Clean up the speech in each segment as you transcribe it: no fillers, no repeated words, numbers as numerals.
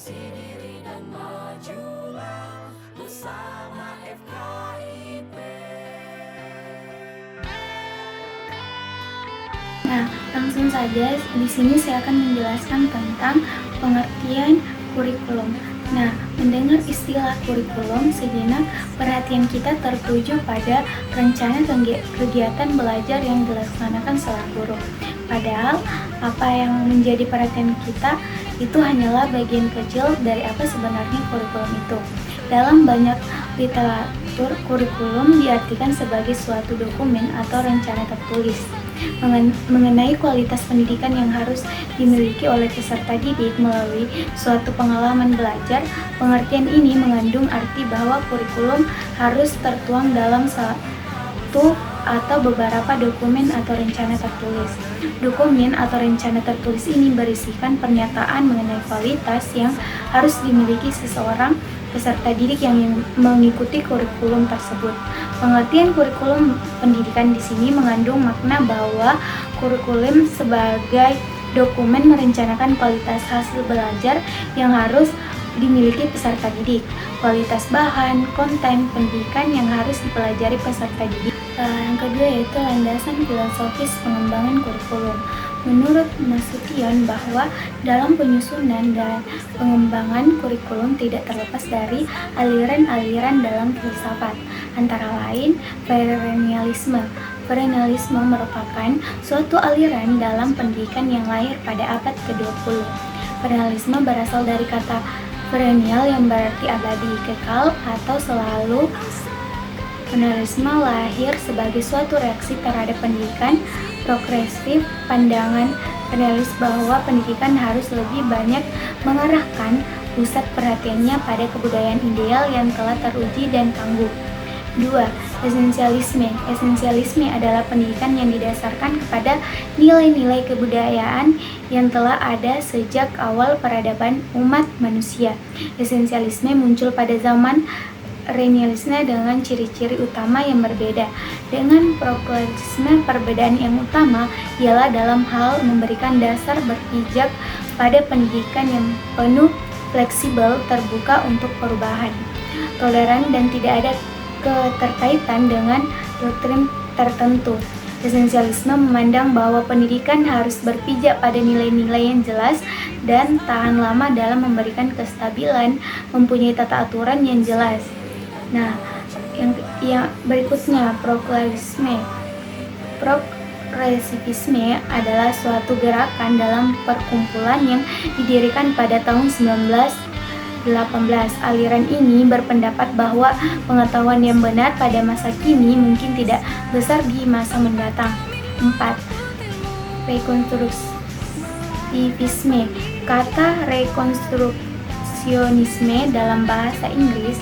Ekspansi diri dan majulah bersama FKIP. Nah, langsung saja di sini saya akan menjelaskan tentang pengertian kurikulum. Nah, mendengar istilah kurikulum, sejenak perhatian kita tertuju pada rencana kegiatan belajar yang dilaksanakan seorang guru. Padahal, apa yang menjadi perhatian kita itu hanyalah bagian kecil dari apa sebenarnya kurikulum itu. Dalam banyak literatur, kurikulum diartikan sebagai suatu dokumen atau rencana tertulis mengenai kualitas pendidikan yang harus dimiliki oleh peserta didik melalui suatu pengalaman belajar. Pengertian ini mengandung arti bahwa kurikulum harus tertuang dalam satu atau beberapa dokumen atau rencana tertulis. Dokumen atau rencana tertulis ini berisikan pernyataan mengenai kualitas yang harus dimiliki seseorang peserta didik yang mengikuti kurikulum tersebut. Pengertian kurikulum pendidikan di sini mengandung makna bahwa kurikulum sebagai dokumen merencanakan kualitas hasil belajar yang harus dimiliki peserta didik, kualitas bahan, konten pendidikan yang harus dipelajari peserta didik. Yang kedua yaitu landasan filosofis pengembangan kurikulum. Menurut Nasution bahwa dalam penyusunan dan pengembangan kurikulum tidak terlepas dari aliran-aliran dalam filsafat, antara lain perennialisme. Perennialisme merupakan suatu aliran dalam pendidikan yang lahir pada abad ke-20. Perennialisme berasal dari kata perennial yang berarti abadi, kekal, atau selalu. Perennialisme lahir sebagai suatu reaksi terhadap pendidikan progresif. Pandangan perennialis bahwa pendidikan harus lebih banyak mengarahkan pusat perhatiannya pada kebudayaan ideal yang telah teruji dan tangguh. 2. Esensialisme. Esensialisme adalah pendidikan yang didasarkan kepada nilai-nilai kebudayaan yang telah ada sejak awal peradaban umat manusia. Esensialisme muncul pada zaman Rennialisme dengan ciri-ciri utama yang berbeda. Dengan progresisme, perbedaan yang utama ialah dalam hal memberikan dasar berpijak pada pendidikan yang penuh, fleksibel, terbuka untuk perubahan, toleran, dan tidak ada keterkaitan dengan doktrin tertentu. Esensialisme memandang bahwa pendidikan harus berpijak pada nilai-nilai yang jelas dan tahan lama dalam memberikan kestabilan, mempunyai tata aturan yang jelas. Nah, yang berikutnya progresisme. Progresivisme adalah suatu gerakan dalam perkumpulan yang didirikan pada tahun 1918. Aliran ini berpendapat bahwa pengetahuan yang benar pada masa kini mungkin tidak besar di masa mendatang. 4. Rekonstruktivisme. Kata rekonstruksionisme dalam bahasa Inggris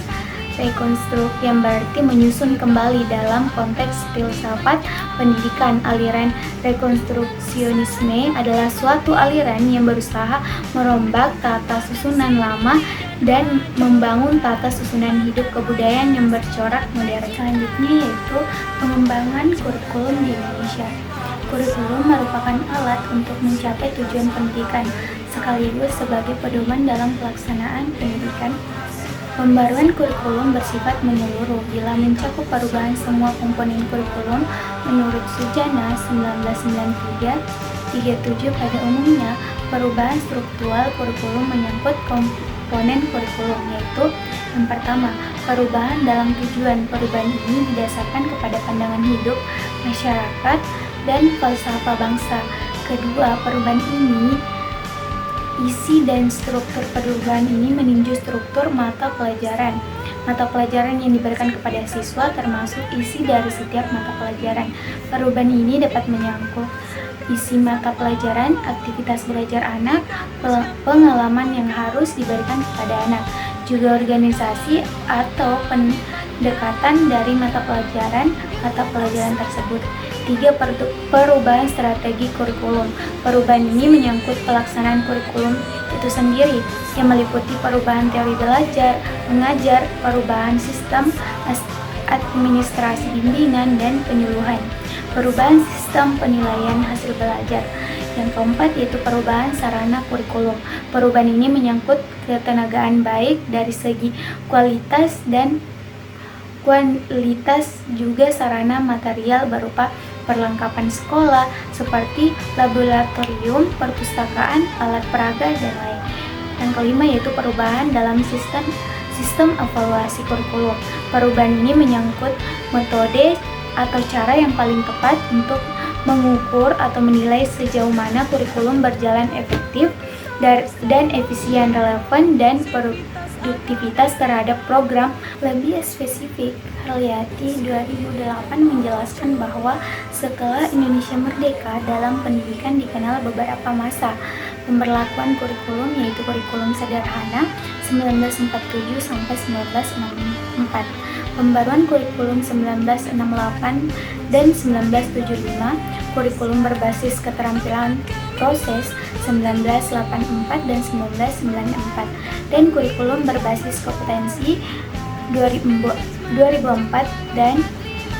rekonstruk yang berarti menyusun kembali dalam konteks filsafat pendidikan. Aliran rekonstruksionisme adalah suatu aliran yang berusaha merombak tata susunan lama dan membangun tata susunan hidup kebudayaan yang bercorak modern. Selanjutnya yaitu pengembangan kurikulum di Indonesia. Kurikulum merupakan alat untuk mencapai tujuan pendidikan sekaligus sebagai pedoman dalam pelaksanaan pendidikan. Pembaruan kurikulum bersifat menyeluruh bila mencakup perubahan semua komponen kurikulum. Menurut Sujana 1993-37 pada umumnya, perubahan struktural kurikulum menyangkut komponen kurikulum, yaitu yang pertama, perubahan dalam tujuan. Perubahan ini didasarkan kepada pandangan hidup masyarakat dan falsafah bangsa. Kedua, perubahan ini isi dan struktur perubahan ini meninjau struktur mata pelajaran. Mata pelajaran yang diberikan kepada siswa termasuk isi dari setiap mata pelajaran. Perubahan ini dapat menyangkut isi mata pelajaran, aktivitas belajar anak, pengalaman yang harus diberikan kepada anak, juga organisasi atau pendekatan dari mata pelajaran tersebut. 3. Perubahan strategi kurikulum. Perubahan ini menyangkut pelaksanaan kurikulum itu sendiri, yang meliputi perubahan teori belajar, mengajar, perubahan sistem administrasi bimbingan dan penyuluhan, perubahan sistem penilaian hasil belajar. Yang keempat yaitu perubahan sarana kurikulum. Perubahan ini menyangkut ketenagaan baik dari segi kualitas dan kualitas, juga sarana material berupa perlengkapan sekolah seperti laboratorium, perpustakaan, alat peraga, dan lain. Yang kelima yaitu perubahan dalam sistem evaluasi kurikulum. Perubahan ini menyangkut metode atau cara yang paling tepat untuk mengukur atau menilai sejauh mana kurikulum berjalan efektif dan efisien, relevan, dan produktivitas terhadap program. Lebih spesifik, Haryati 2008 menjelaskan bahwa setelah Indonesia merdeka, dalam pendidikan dikenal beberapa masa pemberlakuan kurikulum, yaitu kurikulum sederhana 1947 sampai 1964, pembaruan kurikulum 1968 dan 1975, kurikulum berbasis keterampilan proses 1984 dan 1994, dan kurikulum berbasis kompetensi 2004 dan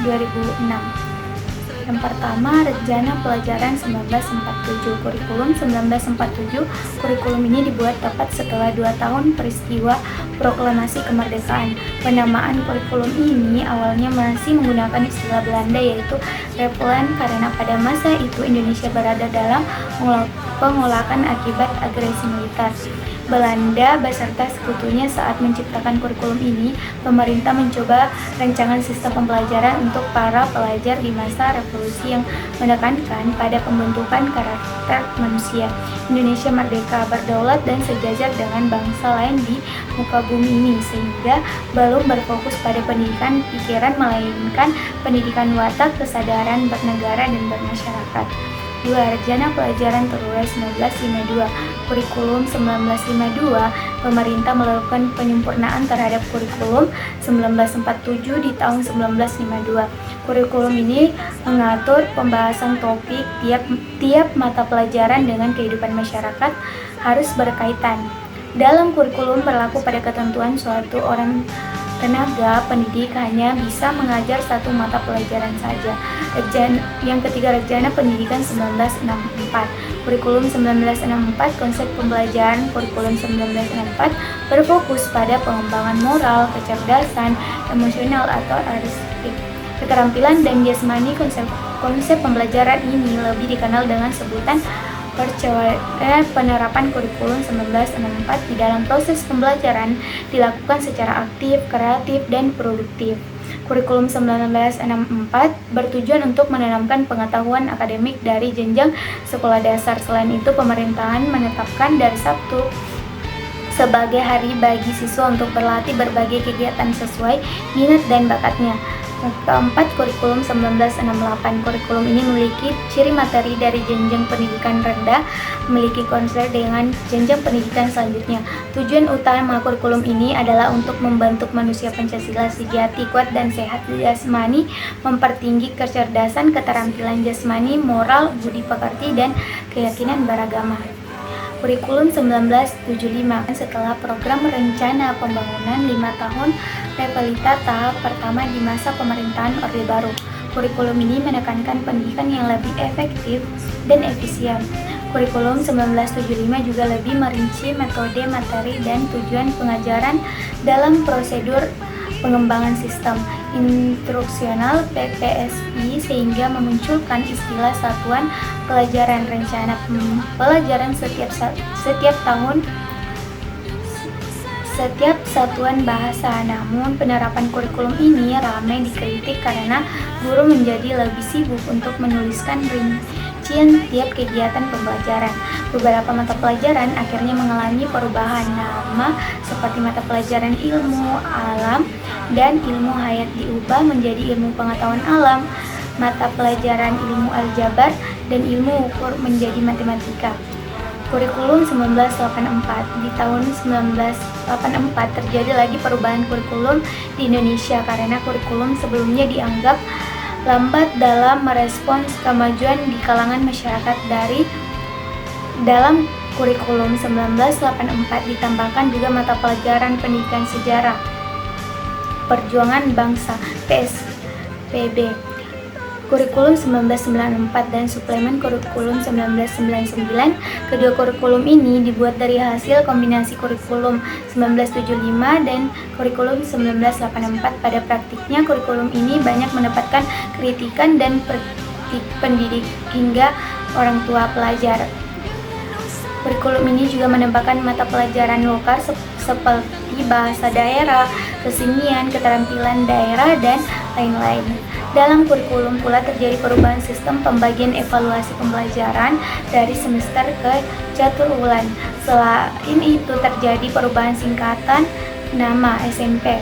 2006. Yang pertama, Rencana Pelajaran 1947. Kurikulum 1947, kurikulum ini dibuat tepat setelah 2 tahun peristiwa proklamasi kemerdekaan. Penamaan kurikulum ini awalnya masih menggunakan istilah Belanda, yaitu Replan, karena pada masa itu Indonesia berada dalam penolakan akibat agresi militer Belanda beserta sekutunya. Saat menciptakan kurikulum ini, pemerintah mencoba rancangan sistem pembelajaran untuk para pelajar di masa revolusi yang menekankan pada pembentukan karakter manusia. Indonesia merdeka, berdaulat, dan sejajar dengan bangsa lain di muka bumi ini, sehingga belum berfokus pada pendidikan pikiran, melainkan pendidikan watak, kesadaran bernegara dan bermasyarakat. 2. Rencana Pelajaran Terurai 1952. Kurikulum 1952, pemerintah melakukan penyempurnaan terhadap kurikulum 1947 di tahun 1952. Kurikulum ini mengatur pembahasan topik tiap mata pelajaran dengan kehidupan masyarakat harus berkaitan. Dalam kurikulum berlaku pada ketentuan suatu orang tenaga pendidik hanya bisa mengajar satu mata pelajaran saja. Yang ketiga, Rencana Pendidikan 1964. Kurikulum 1964, konsep pembelajaran kurikulum 1964 berfokus pada pengembangan moral, kecerdasan, emosional atau artistik, keterampilan, dan jasmani. Konsep pembelajaran ini lebih dikenal dengan sebutan penerapan kurikulum 1964 di dalam proses pembelajaran dilakukan secara aktif, kreatif, dan produktif. Kurikulum 1964 bertujuan untuk menanamkan pengetahuan akademik dari jenjang sekolah dasar. Selain itu, pemerintahan menetapkan dari Sabtu sebagai hari bagi siswa untuk berlatih berbagai kegiatan sesuai minat dan bakatnya. Keempat, Kurikulum 1968. Kurikulum ini memiliki ciri materi dari jenjang pendidikan rendah, memiliki konsep dengan jenjang pendidikan selanjutnya. Tujuan utama kurikulum ini adalah untuk membentuk manusia Pancasila sejati, kuat dan sehat jasmani, mempertinggi kecerdasan, keterampilan jasmani, moral, budi pekerti, dan keyakinan beragama. Kurikulum 1975. Setelah program rencana pembangunan 5 tahun Repelita tahap pertama di masa pemerintahan Orde Baru, kurikulum ini menekankan pendidikan yang lebih efektif dan efisien. Kurikulum 1975 juga lebih merinci metode, materi, dan tujuan pengajaran dalam prosedur pengembangan sistem instruksional PPSI, sehingga memunculkan istilah satuan pelajaran. Rencana pelajaran setiap tahun setiap satuan bahasa. Namun penerapan kurikulum ini ramai dikritik karena guru menjadi lebih sibuk untuk menuliskan rincian tiap kegiatan pembelajaran. Beberapa mata pelajaran akhirnya mengalami perubahan nama, seperti mata pelajaran ilmu alam dan ilmu hayat diubah menjadi ilmu pengetahuan alam, mata pelajaran ilmu aljabar dan ilmu ukur menjadi matematika. Kurikulum 1984. Di tahun 1984 terjadi lagi perubahan kurikulum di Indonesia karena kurikulum sebelumnya dianggap lambat dalam merespons kemajuan di kalangan masyarakat. Dalam kurikulum 1984 ditambahkan juga mata pelajaran pendidikan sejarah perjuangan bangsa (PSPB). kurikulum 1994 dan suplemen kurikulum 1999. Kedua kurikulum ini dibuat dari hasil kombinasi kurikulum 1975 dan kurikulum 1984. Pada praktiknya, kurikulum ini banyak mendapatkan kritikan dan pendidik hingga orang tua pelajar. Kurikulum ini juga menambahkan mata pelajaran lokal seperti bahasa daerah, kesenian, keterampilan daerah, dan lain-lain. Dalam kurikulum pula terjadi perubahan sistem pembagian evaluasi pembelajaran dari semester ke caturwulan. Selain itu terjadi perubahan singkatan nama SMP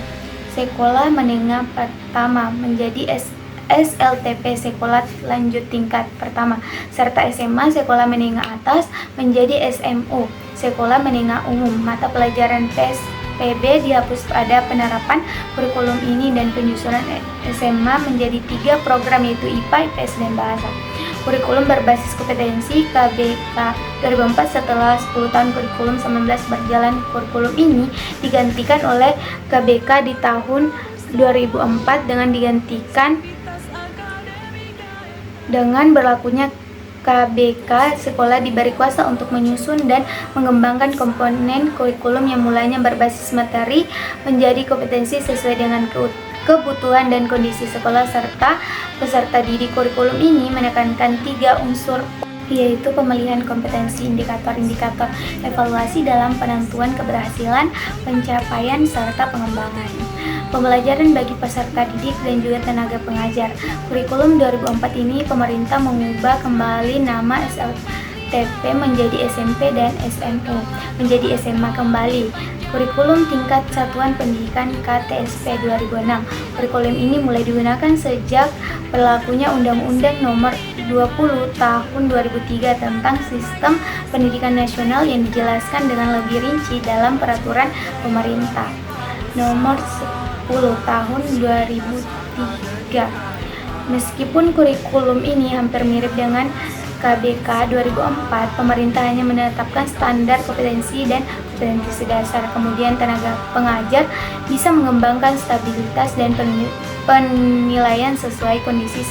Sekolah Menengah Pertama menjadi SLTP Sekolah Lanjut Tingkat Pertama, serta SMA Sekolah Menengah Atas menjadi SMU Sekolah Menengah Umum. Mata pelajaran PSPB dihapus pada penerapan kurikulum ini dan penyusunan SMA menjadi 3 program, yaitu IPA, IPS, dan Bahasa. Kurikulum berbasis kompetensi KBK 2004. Setelah 10 tahun kurikulum 19 berjalan, kurikulum ini digantikan oleh KBK di tahun 2004 dengan berlakunya KBK, sekolah diberi kuasa untuk menyusun dan mengembangkan komponen kurikulum yang mulanya berbasis materi menjadi kompetensi sesuai dengan kebutuhan dan kondisi sekolah serta peserta didik. Kurikulum ini menekankan 3 unsur, yaitu pemilihan kompetensi, indikator-indikator evaluasi dalam penentuan keberhasilan, pencapaian, serta pengembangan pembelajaran bagi peserta didik dan juga tenaga pengajar. Kurikulum 2004 ini pemerintah mengubah kembali nama SLTP menjadi SMP dan SMU menjadi SMA kembali. Kurikulum Tingkat Satuan Pendidikan KTSP 2006. Kurikulum ini mulai digunakan sejak berlakunya Undang-Undang Nomor 20 Tahun 2003 tentang Sistem Pendidikan Nasional yang dijelaskan dengan lebih rinci dalam Peraturan Pemerintah Nomor 10 Tahun 2003. Meskipun kurikulum ini hampir mirip dengan KBK 2004, pemerintah hanya menetapkan standar kompetensi dan kompetensi dasar. Kemudian tenaga pengajar bisa mengembangkan stabilitas dan penilaian sesuai kondisi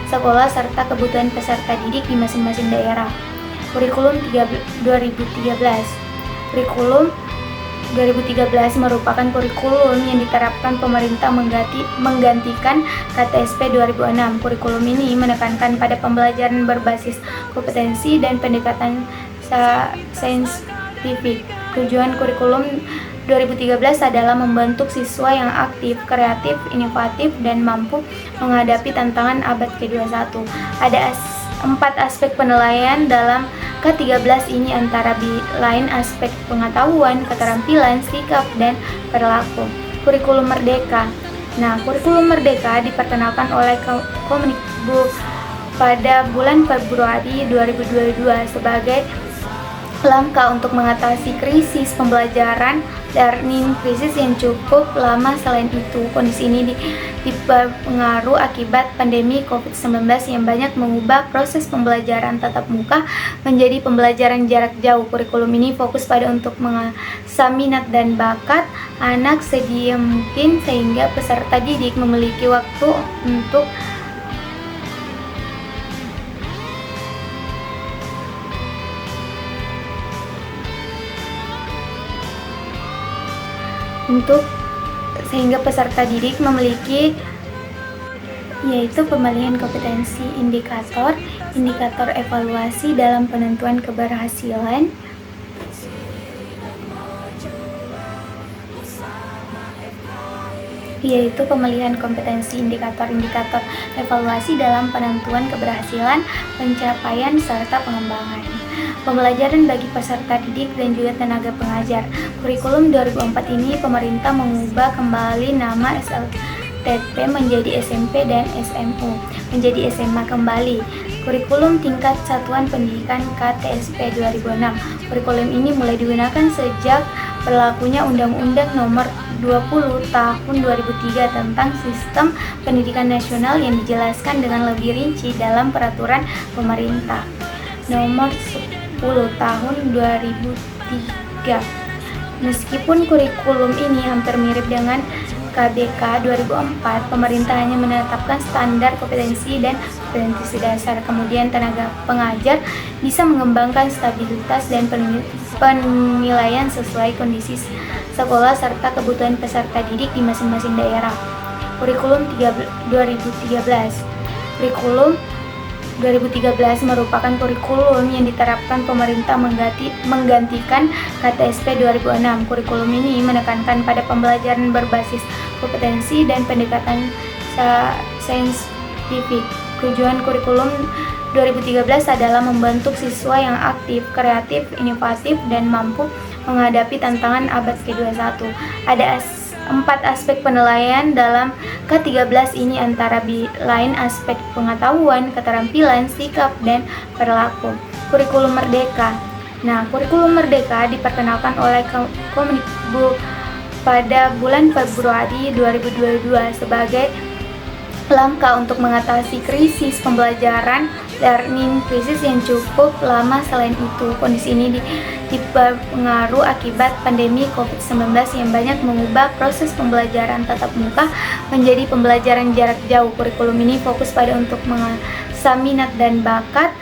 sekolah serta kebutuhan peserta didik di masing-masing daerah. Kurikulum 2013. Kurikulum 2013 merupakan kurikulum yang diterapkan pemerintah menggantikan KTSP 2006. Kurikulum ini menekankan pada pembelajaran berbasis kompetensi dan pendekatan saintifik. Tujuan kurikulum 2013 adalah membentuk siswa yang aktif, kreatif, inovatif, dan mampu menghadapi tantangan abad ke-21. Ada 4 aspek penilaian dalam K13 ini, antara lain aspek pengetahuan, keterampilan, sikap, dan perilaku. Kurikulum Merdeka. Nah, kurikulum Merdeka diperkenalkan oleh Kemdikbud pada bulan Februari 2022 sebagai langkah untuk mengatasi krisis pembelajaran learning krisis yang cukup lama. Selain itu, kondisi ini dipengaruhi akibat pandemi COVID-19 yang banyak mengubah proses pembelajaran tatap muka menjadi pembelajaran jarak jauh. Kurikulum ini fokus pada untuk mengasah minat dan bakat anak sedini mungkin sehingga peserta didik memiliki waktu sehingga peserta didik memiliki, yaitu pemilihan kompetensi, indikator evaluasi dalam penentuan keberhasilan, yaitu pemilihan kompetensi, indikator evaluasi dalam penentuan keberhasilan, pencapaian, serta pengembangan pembelajaran bagi peserta didik dan juga tenaga pengajar. Kurikulum 2004 ini pemerintah mengubah kembali nama SLTP menjadi SMP dan SMU menjadi SMA kembali. Kurikulum Tingkat Satuan Pendidikan KTSP 2006. Kurikulum ini mulai digunakan sejak berlakunya Undang-Undang Nomor 20 Tahun 2003 tentang Sistem Pendidikan Nasional yang dijelaskan dengan lebih rinci dalam Peraturan Pemerintah Nomor 10 Tahun 2003. Meskipun kurikulum ini hampir mirip dengan KBK 2004, pemerintah hanya menetapkan standar kompetensi dan kompetensi dasar. Kemudian tenaga pengajar bisa mengembangkan stabilitas dan penilaian sesuai kondisi sekolah serta kebutuhan peserta didik di masing-masing daerah. Kurikulum 2013. Kurikulum 2013 merupakan kurikulum yang diterapkan pemerintah menggantikan KTSP 2006. Kurikulum ini menekankan pada pembelajaran berbasis kompetensi dan pendekatan saintifik. Tujuan kurikulum 2013 adalah membentuk siswa yang aktif, kreatif, inovatif, dan mampu menghadapi tantangan abad ke-21. Ada 4 aspek penilaian dalam K13 ini, antara lain aspek pengetahuan, keterampilan, sikap, dan perilaku. Kurikulum Merdeka. Nah, kurikulum Merdeka diperkenalkan oleh Kemendikbud pada bulan Februari 2022 sebagai langkah untuk mengatasi krisis pembelajaran learning krisis yang cukup lama. Selain itu, kondisi ini dipengaruhi akibat pandemi COVID-19 yang banyak mengubah proses pembelajaran tatap muka menjadi pembelajaran jarak jauh. Kurikulum ini fokus pada untuk mengasah minat dan bakat